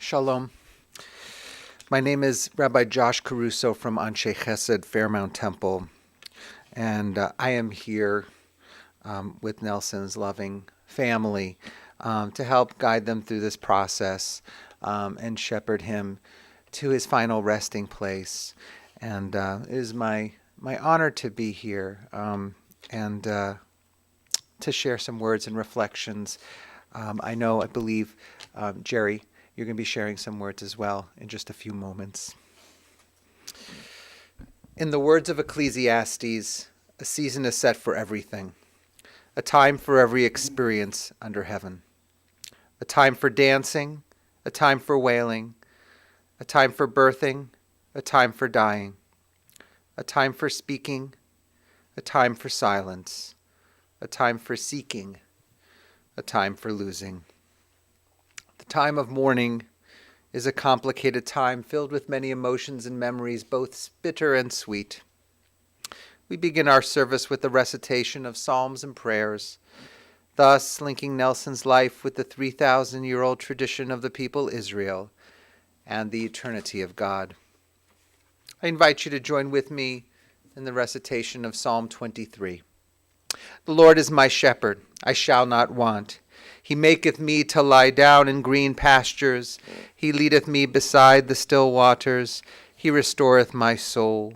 Shalom. My name is Rabbi Josh Caruso from Anshe Chesed Fairmount Temple, and I am here with Nelson's loving family to help guide them through this process and shepherd him to his final resting place. And it is my honor to be here and to share some words and reflections. I believe, Jerry, you're going to be sharing some words as well in just a few moments. In the words of Ecclesiastes, a season is set for everything, a time for every experience under heaven, a time for dancing, a time for wailing, a time for birthing, a time for dying, a time for speaking, a time for silence, a time for seeking, a time for losing. The time of mourning is a complicated time filled with many emotions and memories, both bitter and sweet. We begin our service with the recitation of psalms and prayers, thus linking Nelson's life with the 3,000-year-old tradition of the people Israel and the eternity of God. I invite you to join with me in the recitation of Psalm 23. The Lord is my shepherd, I shall not want. He maketh me to lie down in green pastures. He leadeth me beside the still waters. He restoreth my soul.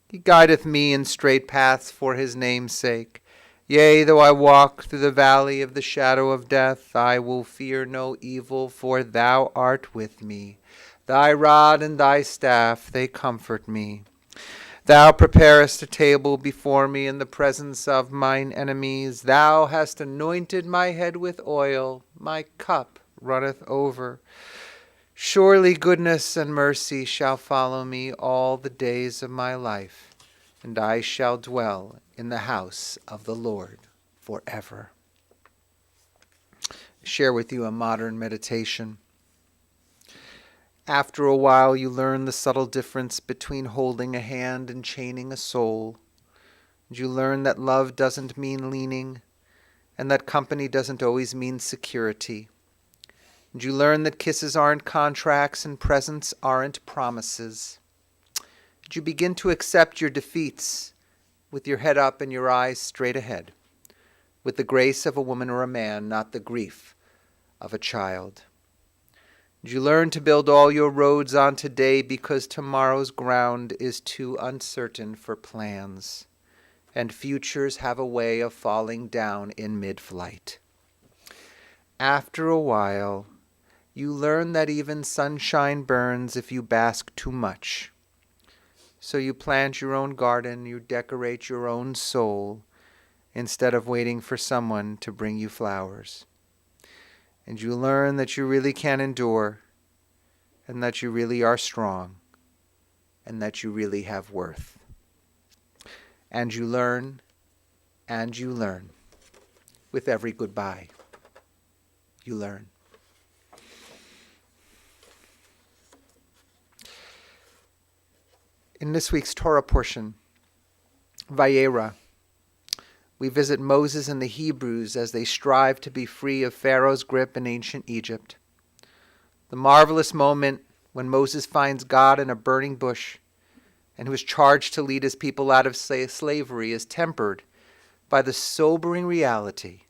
He guideth me in straight paths for his name's sake. Yea, though I walk through the valley of the shadow of death, I will fear no evil, for thou art with me. Thy rod and thy staff, they comfort me. Thou preparest a table before me in the presence of mine enemies. Thou hast anointed my head with oil. My cup runneth over. Surely goodness and mercy shall follow me all the days of my life, and I shall dwell in the house of the Lord forever. Share with you a modern meditation. After a while, you learn the subtle difference between holding a hand and chaining a soul. And you learn that love doesn't mean leaning, and that company doesn't always mean security. And you learn that kisses aren't contracts and presents aren't promises. And you begin to accept your defeats with your head up and your eyes straight ahead, with the grace of a woman or a man, not the grief of a child. You learn to build all your roads on today because tomorrow's ground is too uncertain for plans, and futures have a way of falling down in mid-flight. After a while, you learn that even sunshine burns if you bask too much. So you plant your own garden, you decorate your own soul, instead of waiting for someone to bring you flowers. And you learn that you really can endure, and that you really are strong, and that you really have worth. And you learn, with every goodbye. You learn. In this week's Torah portion, Vayera, we visit Moses and the Hebrews as they strive to be free of Pharaoh's grip in ancient Egypt. The marvelous moment when Moses finds God in a burning bush and who is charged to lead his people out of slavery is tempered by the sobering reality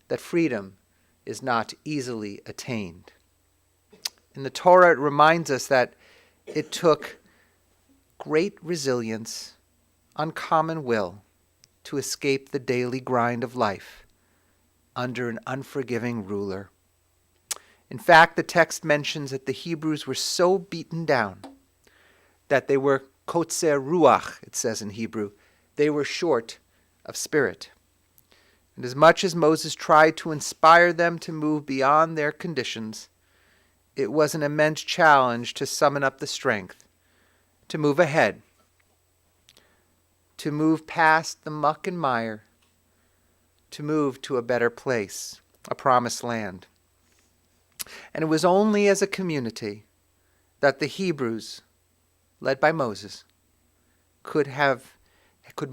that freedom is not easily attained. In the Torah, it reminds us that it took great resilience, uncommon will, to escape the daily grind of life under an unforgiving ruler. In fact, the text mentions that the Hebrews were so beaten down that they were kotzer ruach, it says in Hebrew. They were short of spirit. And as much as Moses tried to inspire them to move beyond their conditions, it was an immense challenge to summon up the strength, to move ahead, to move past the muck and mire, to move to a better place, a promised land. And it was only as a community that the Hebrews, led by Moses, could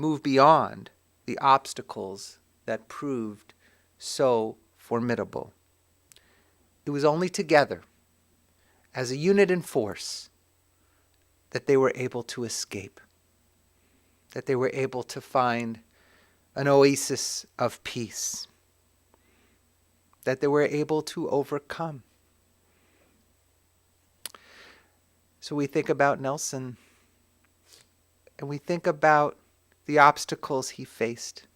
move beyond the obstacles that proved so formidable. It was only together, as a unit in force, that they were able to escape, that they were able to find an oasis of peace, that they were able to overcome. So we think about Nelson, and we think about the obstacles he faced.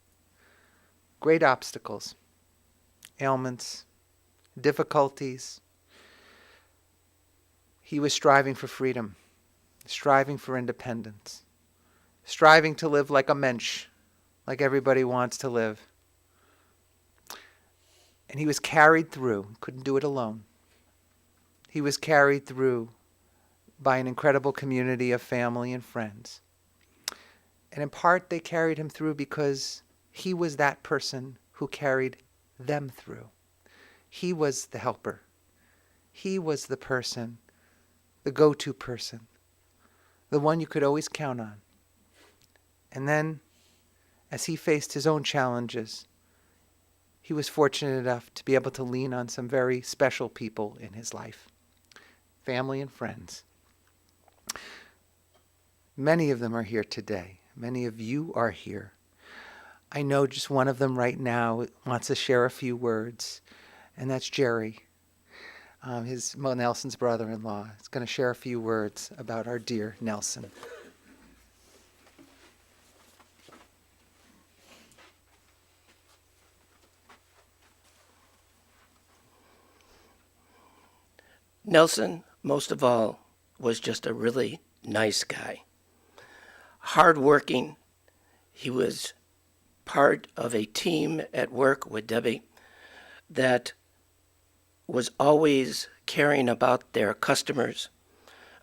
Great obstacles, ailments, difficulties. He was striving for freedom, striving for independence, striving to live like a mensch, like everybody wants to live. And he was carried through, couldn't do it alone. He was carried through by an incredible community of family and friends. And in part, they carried him through because he was that person who carried them through. He was the helper. He was the person, the go-to person, the one you could always count on. And then, as he faced his own challenges, he was fortunate enough to be able to lean on some very special people in his life, family and friends. Many of them are here today. Many of you are here. I know just one of them right now wants to share a few words, and that's Jerry, Nelson's brother-in-law. He's going to share a few words about our dear Nelson. Nelson, most of all, was just a really nice guy. Hardworking. He was part of a team at work with Debbie that was always caring about their customers.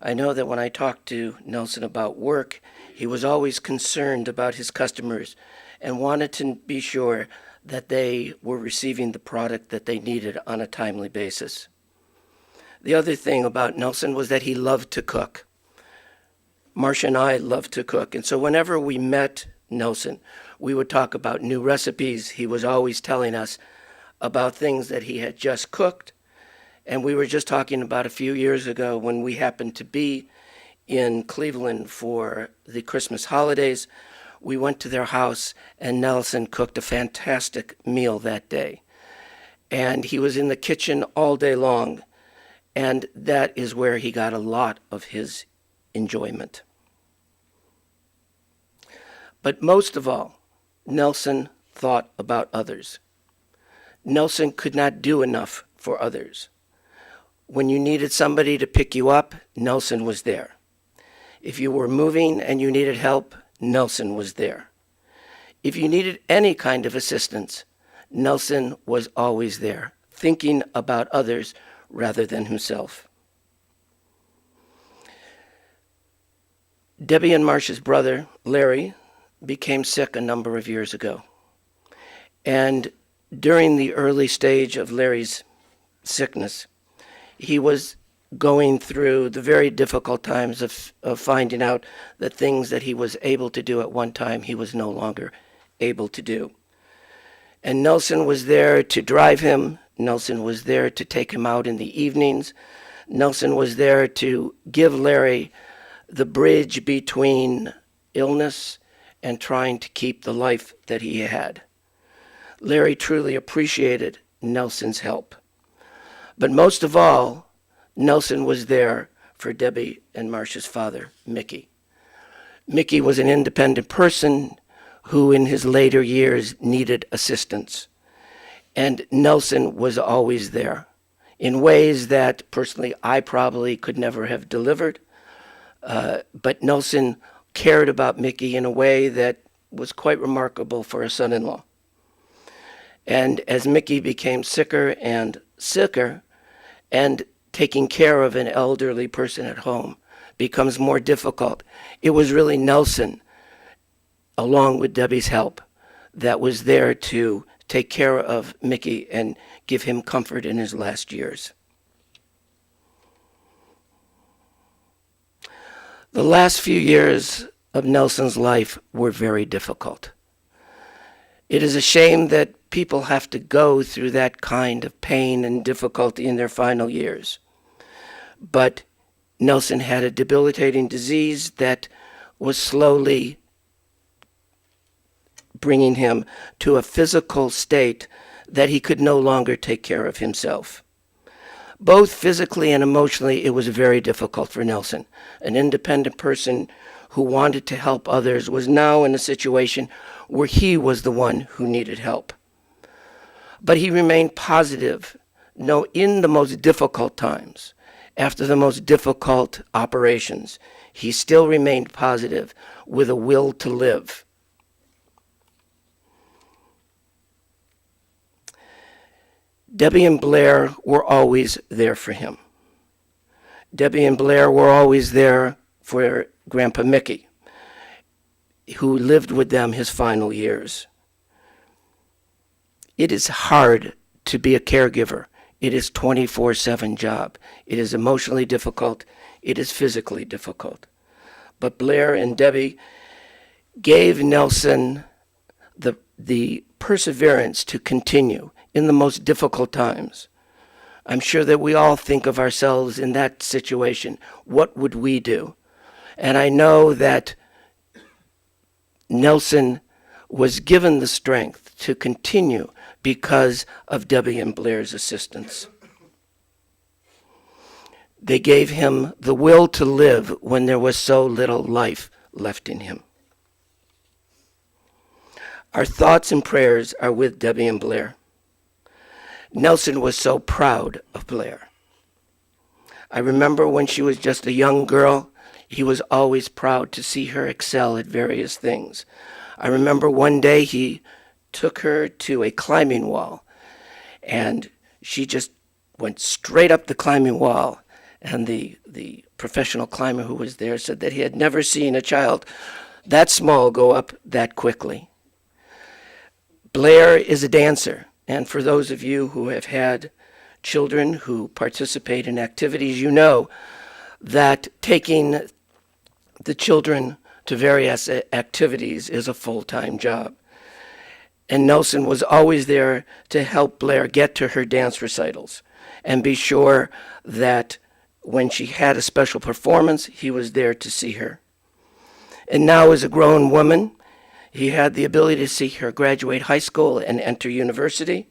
I know that when I talked to Nelson about work, he was always concerned about his customers and wanted to be sure that they were receiving the product that they needed on a timely basis. The other thing about Nelson was that he loved to cook. Marcia and I loved to cook, and so whenever we met Nelson, we would talk about new recipes. He was always telling us about things that he had just cooked, and we were just talking about a few years ago when we happened to be in Cleveland for the Christmas holidays. We went to their house, and Nelson cooked a fantastic meal that day, and he was in the kitchen all day long. And that is where he got a lot of his enjoyment. But most of all, Nelson thought about others. Nelson could not do enough for others. When you needed somebody to pick you up, Nelson was there. If you were moving and you needed help, Nelson was there. If you needed any kind of assistance, Nelson was always there, thinking about others rather than himself. Debbie and Marcia's brother, Larry, became sick a number of years ago. And during the early stage of Larry's sickness, he was going through the very difficult times of finding out that things that he was able to do at one time, he was no longer able to do. And Nelson was there to drive him. Nelson was there to take him out in the evenings. Nelson was there to give Larry the bridge between illness and trying to keep the life that he had. Larry truly appreciated Nelson's help. But most of all, Nelson was there for Debbie and Marcia's father, Mickey. Mickey was an independent person who in his later years needed assistance. And Nelson was always there in ways that personally I probably could never have delivered. But Nelson cared about Mickey in a way that was quite remarkable for a son-in-law. And as Mickey became sicker and sicker, and taking care of an elderly person at home becomes more difficult, it was really Nelson, along with Debbie's help, that was there to take care of Mickey and give him comfort in his last years. The last few years of Nelson's life were very difficult. It is a shame that people have to go through that kind of pain and difficulty in their final years. but Nelson had a debilitating disease that was slowly bringing him to a physical state that he could no longer take care of himself. Both physically and emotionally, it was very difficult for Nelson. An independent person who wanted to help others was now in a situation where he was the one who needed help. But he remained positive, in the most difficult times. After the most difficult operations, he still remained positive with a will to live. Debbie and Blair were always there for him. Debbie and Blair were always there for Grandpa Mickey, who lived with them his final years. It is hard to be a caregiver. It is a 24/7 job. It is emotionally difficult. It is physically difficult. But Blair and Debbie gave Nelson the perseverance to continue in the most difficult times. I'm sure that we all think of ourselves in that situation. What would we do? And I know that Nelson was given the strength to continue because of Debbie and Blair's assistance. They gave him the will to live when there was so little life left in him. Our thoughts and prayers are with Debbie and Blair. Nelson was so proud of Blair. I remember when she was just a young girl, he was always proud to see her excel at various things. I remember one day he took her to a climbing wall, and she just went straight up the climbing wall. And the professional climber who was there said that he had never seen a child that small go up that quickly. Blair is a dancer, and for those of you who have had children who participate in activities, you know that taking the children to various activities is a full-time job. And Nelson was always there to help Blair get to her dance recitals and be sure that when she had a special performance, he was there to see her. And now as a grown woman, he had the ability to see her graduate high school and enter university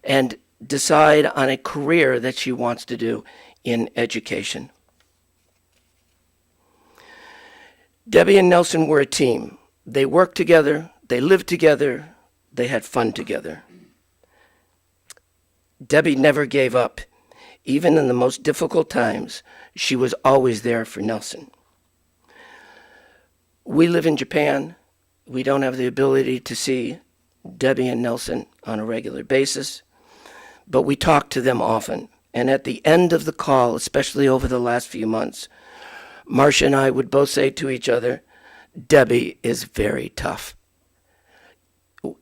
and decide on a career that she wants to do in education. Debbie and Nelson were a team. They worked together, they lived together, they had fun together. Debbie never gave up. Even in the most difficult times, she was always there for Nelson. We live in Japan. We don't have the ability to see Debbie and Nelson on a regular basis, but we talk to them often. And at the end of the call, especially over the last few months, Marcia and I would both say to each other, Debbie is very tough.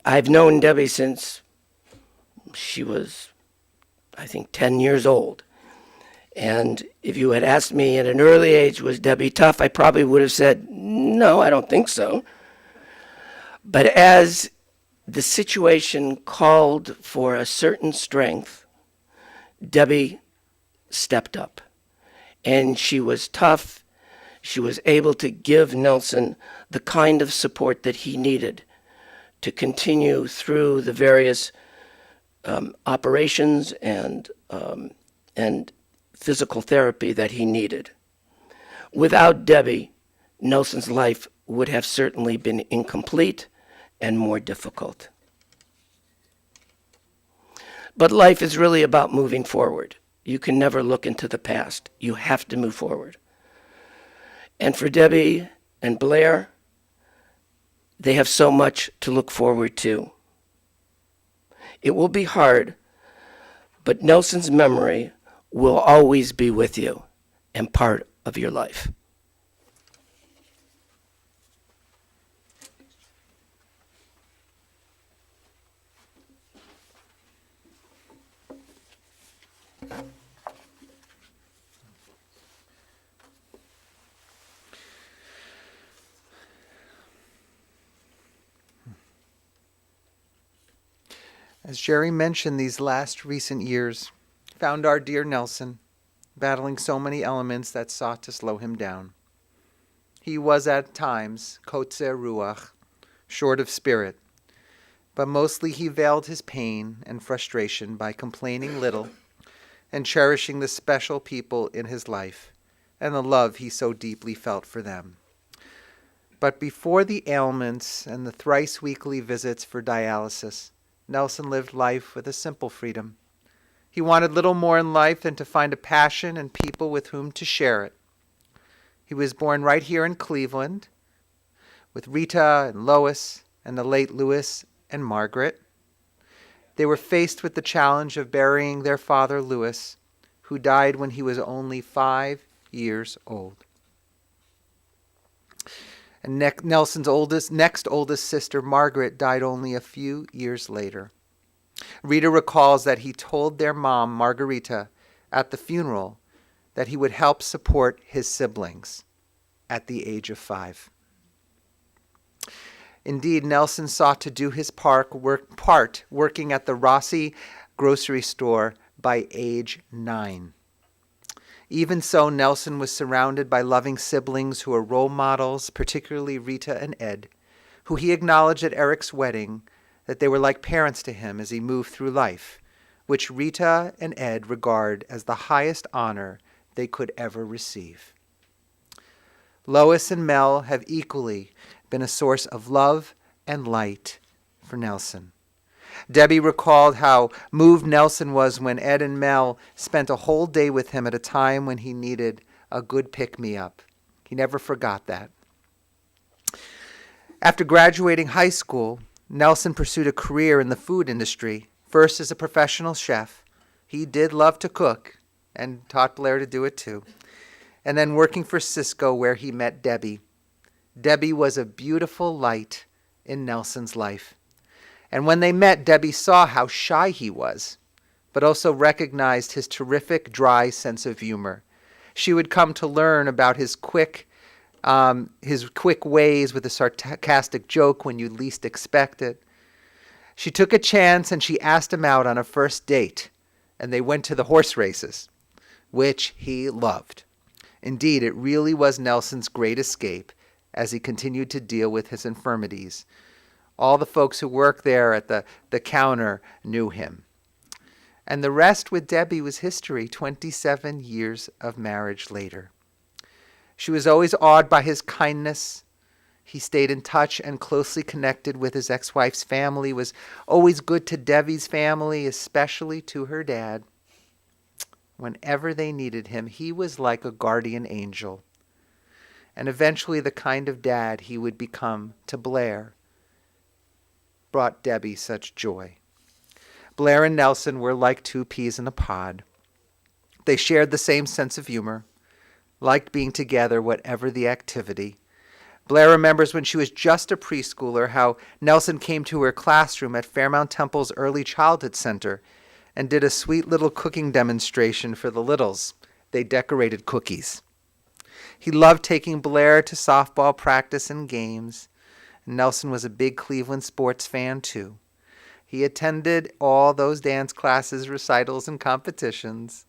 I've known Debbie since she was, I think, 10 years old. And if you had asked me at an early age, was Debbie tough, I probably would have said, no, I don't think so. But as the situation called for a certain strength, Debbie stepped up. And she was tough. She was able to give Nelson the kind of support that he needed to continue through the various operations and physical therapy that he needed. Without Debbie, Nelson's life would have certainly been incomplete and more difficult. But life is really about moving forward. You can never look into the past. You have to move forward. And for Debbie and Blair, they have so much to look forward to. It will be hard, but Nelson's memory will always be with you and part of your life. As Jerry mentioned, these last recent years found our dear Nelson battling so many elements that sought to slow him down. He was at times kotzer ruach, short of spirit, but mostly he veiled his pain and frustration by complaining little and cherishing the special people in his life and the love he so deeply felt for them. But before the ailments and the thrice-weekly visits for dialysis, Nelson lived life with a simple freedom. He wanted little more in life than to find a passion and people with whom to share it. He was born right here in Cleveland with Rita and Lois and the late Louis and Margaret. They were faced with the challenge of burying their father, Louis, who died when he was only 5 years old. And Nelson's next oldest sister, Margaret, died only a few years later. Rita recalls that he told their mom, Margarita, at the funeral that he would help support his siblings at the age of 5. Indeed, Nelson sought to do his part working at the Rossi grocery store by age 9. Even so, Nelson was surrounded by loving siblings who were role models, particularly Rita and Ed, who he acknowledged at Eric's wedding that they were like parents to him as he moved through life, which Rita and Ed regard as the highest honor they could ever receive. Lois and Mel have equally been a source of love and light for Nelson. Debbie recalled how moved Nelson was when Ed and Mel spent a whole day with him at a time when he needed a good pick-me-up. He never forgot that. After graduating high school, Nelson pursued a career in the food industry, first as a professional chef. He did love to cook and taught Blair to do it too. And then working for Cisco, where he met Debbie. Debbie was a beautiful light in Nelson's life. And when they met, Debbie saw how shy he was, but also recognized his terrific, dry sense of humor. She would come to learn about his quick ways with a sarcastic joke when you least expect it. She took a chance and she asked him out on a first date, and they went to the horse races, which he loved. Indeed, it really was Nelson's great escape as he continued to deal with his infirmities. All the folks who worked there at the counter knew him. And the rest with Debbie was history 27 years of marriage later. She was always awed by his kindness. He stayed in touch and closely connected with his ex-wife's family, was always good to Debbie's family, especially to her dad. Whenever they needed him, he was like a guardian angel. And eventually the kind of dad he would become to Blair brought Debbie such joy. Blair and Nelson were like 2 peas in a pod. They shared the same sense of humor, liked being together whatever the activity. Blair remembers when she was just a preschooler how Nelson came to her classroom at Fairmount Temple's Early Childhood Center and did a sweet little cooking demonstration for the littles. They decorated cookies. He loved taking Blair to softball practice and games. Nelson was a big Cleveland sports fan, too. He attended all those dance classes, recitals, and competitions.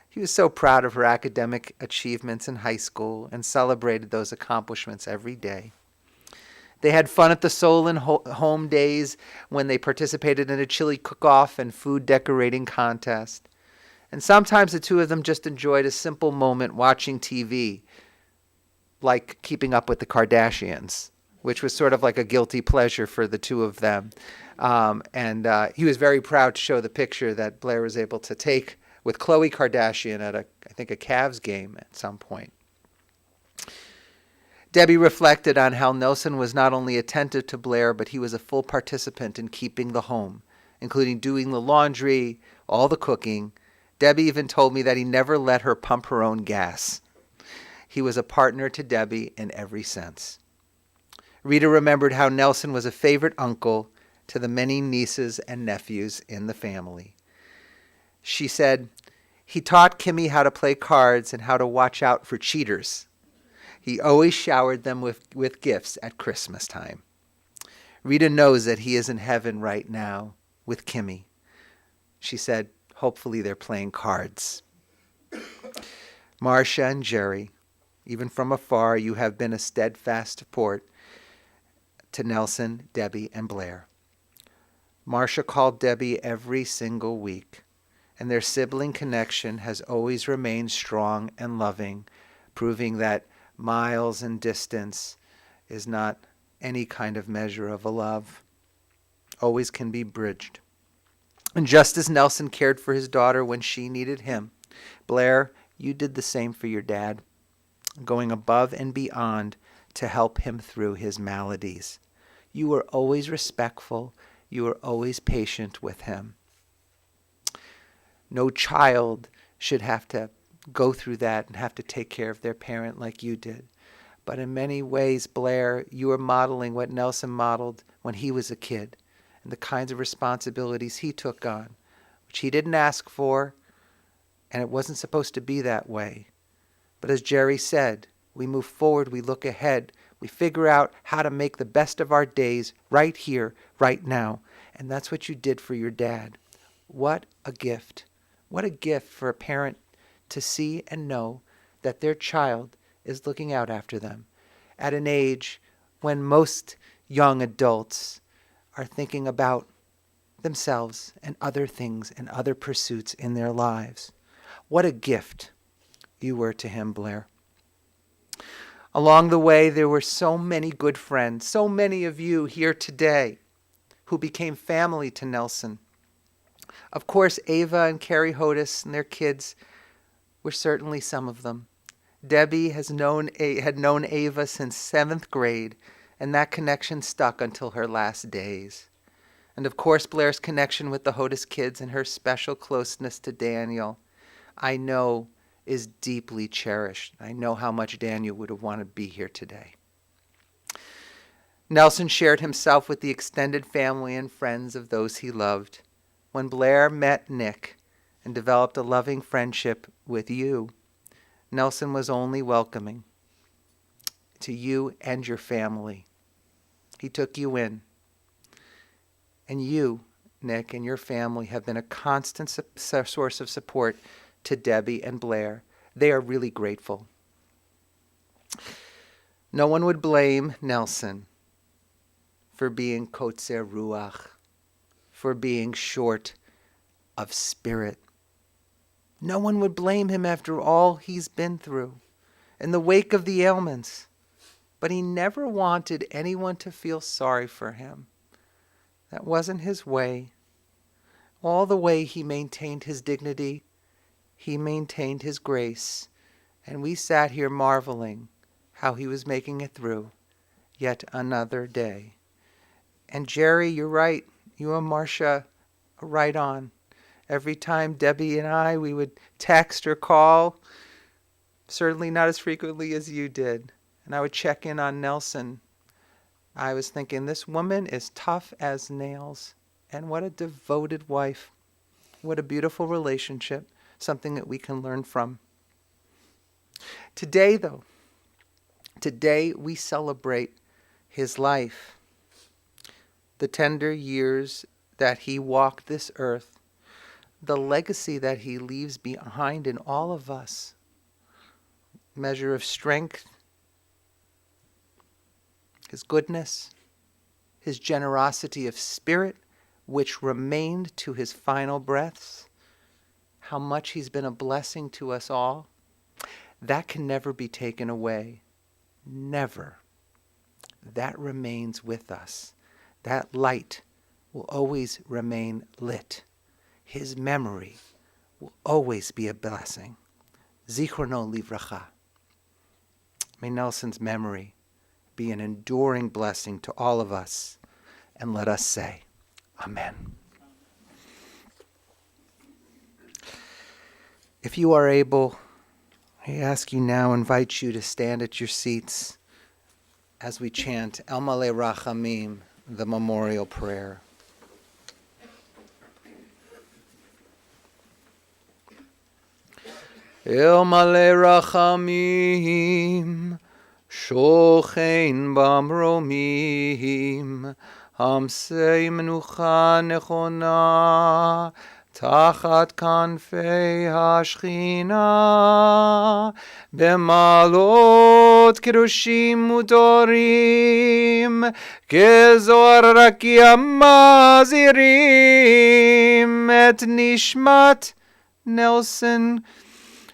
He was so proud of her academic achievements in high school and celebrated those accomplishments every day. They had fun at the Solon home days when they participated in a chili cook-off and food decorating contest. And sometimes the two of them just enjoyed a simple moment watching TV, like Keeping Up with the Kardashians, which was sort of like a guilty pleasure for the two of them. He was very proud to show the picture that Blair was able to take with Khloe Kardashian at a Cavs game at some point. Debbie reflected on how Nelson was not only attentive to Blair, but he was a full participant in keeping the home, including doing the laundry, all the cooking. Debbie even told me that he never let her pump her own gas. He was a partner to Debbie in every sense. Rita remembered how Nelson was a favorite uncle to the many nieces and nephews in the family. She said, he taught Kimmy how to play cards and how to watch out for cheaters. He always showered them with gifts at Christmas time. Rita knows that he is in heaven right now with Kimmy. She said, hopefully they're playing cards. Marcia and Jerry, even from afar, you have been a steadfast support to Nelson, Debbie, and Blair. Marcia called Debbie every single week, and their sibling connection has always remained strong and loving, proving that miles and distance is not any kind of measure of a love. Always can be bridged. And just as Nelson cared for his daughter when she needed him, Blair, you did the same for your dad, going above and beyond to help him through his maladies. You were always respectful. You were always patient with him. No child should have to go through that and have to take care of their parent like you did. But in many ways, Blair, you are modeling what Nelson modeled when he was a kid and the kinds of responsibilities he took on, which he didn't ask for, and it wasn't supposed to be that way. But as Jerry said, we move forward, we look ahead, we figure out how to make the best of our days right here, right now. And that's what you did for your dad. What a gift. What a gift for a parent to see and know that their child is looking out after them at an age when most young adults are thinking about themselves and other things and other pursuits in their lives. What a gift you were to him, Blair. Along the way, there were so many good friends, so many of you here today who became family to Nelson. Of course, Ava and Carrie Hodis and their kids were certainly some of them. Debbie had known Ava since 7th grade, and that connection stuck until her last days. And of course, Blair's connection with the Hodis kids and her special closeness to Daniel, I know is deeply cherished. I know how much Daniel would have wanted to be here today. Nelson shared himself with the extended family and friends of those he loved. When Blair met Nick and developed a loving friendship with you, Nelson was only welcoming to you and your family. He took you in. And you, Nick, and your family have been a constant source of support to Debbie and Blair. They are really grateful. No one would blame Nelson for being kotzer ruach, for being short of spirit. No one would blame him after all he's been through in the wake of the ailments. But he never wanted anyone to feel sorry for him. That wasn't his way. All the way he maintained his dignity, he maintained his grace, and we sat here marveling how he was making it through yet another day. And Jerry, you're right. You and Marcia are right on. Every time Debbie and I, we would text or call, certainly not as frequently as you did, and I would check in on Nelson. I was thinking, this woman is tough as nails, and what a devoted wife. What a beautiful relationship, something that we can learn from. Today, though, we celebrate his life, the tender years that he walked this earth, the legacy that he leaves behind in all of us, measure of strength, his goodness, his generosity of spirit, which remained to his final breaths, how much he's been a blessing to us all. That can never be taken away. Never. That remains with us. That light will always remain lit. His memory will always be a blessing. Zichrono livracha. May Nelson's memory be an enduring blessing to all of us. And let us say, Amen. If you are able, I ask you now, invite you to stand at your seats as we chant El Malei Rachamim, the memorial prayer. El Malei Rachamim, Shochein Bamromim, Hamsei Menucha Nechona, תחת כנפי השכינה, במעלות קדושים וטהורים, כזוהר רקיע מזהירים את נשמת נלסון,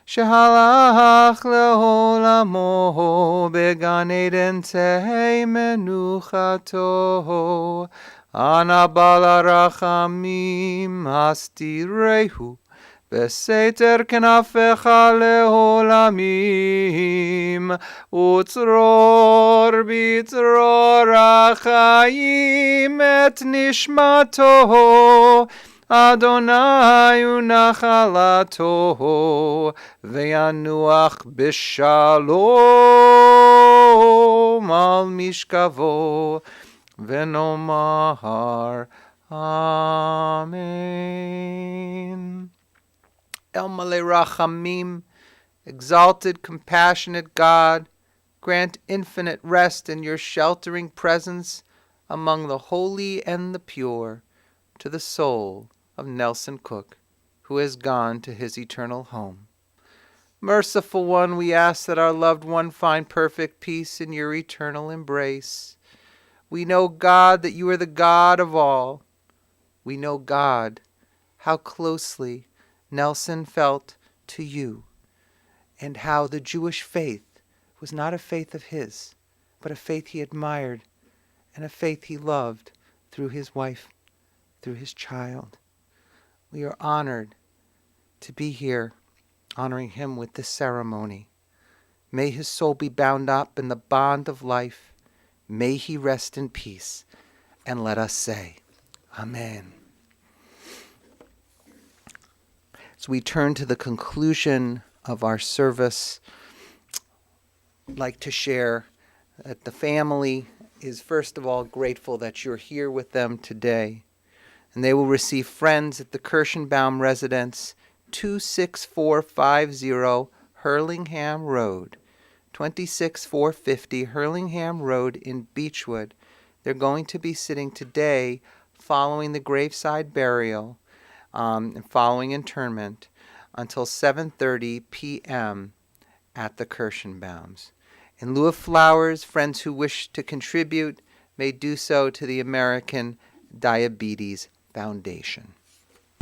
שהלך לעולמו בגן עדן תהי מנוחתו. אנא בעל הרחמים הסתירהו בסתר כנפיך לעולמים, וצרור בצרור החיים את נשמתו. אדוני הוא נחלתו, וינוח בשלום על משכבו, ונאמר Amen. El Malei Rachamim, exalted, compassionate God, grant infinite rest in your sheltering presence among the holy and the pure, to the soul of Nelson Cook, who has gone to his eternal home. Merciful One, we ask that our loved one find perfect peace in your eternal embrace. We know, God, that you are the God of all. We know, God, how closely Nelson felt to you, and how the Jewish faith was not a faith of his, but a faith he admired and a faith he loved through his wife, through his child. We are honored to be here honoring him with this ceremony. May his soul be bound up in the bond of life. May he rest in peace. And let us say, Amen. As we turn to the conclusion of our service, I'd like to share that the family is first of all grateful that you're here with them today. And they will receive friends at the Kirschenbaum residence, 26450 Hurlingham Road, 26450 Hurlingham Road in Beechwood. They're going to be sitting today following the graveside burial and following interment until 7:30 p.m. at the Kirschenbaums. In lieu of flowers, friends who wish to contribute may do so to the American Diabetes Foundation.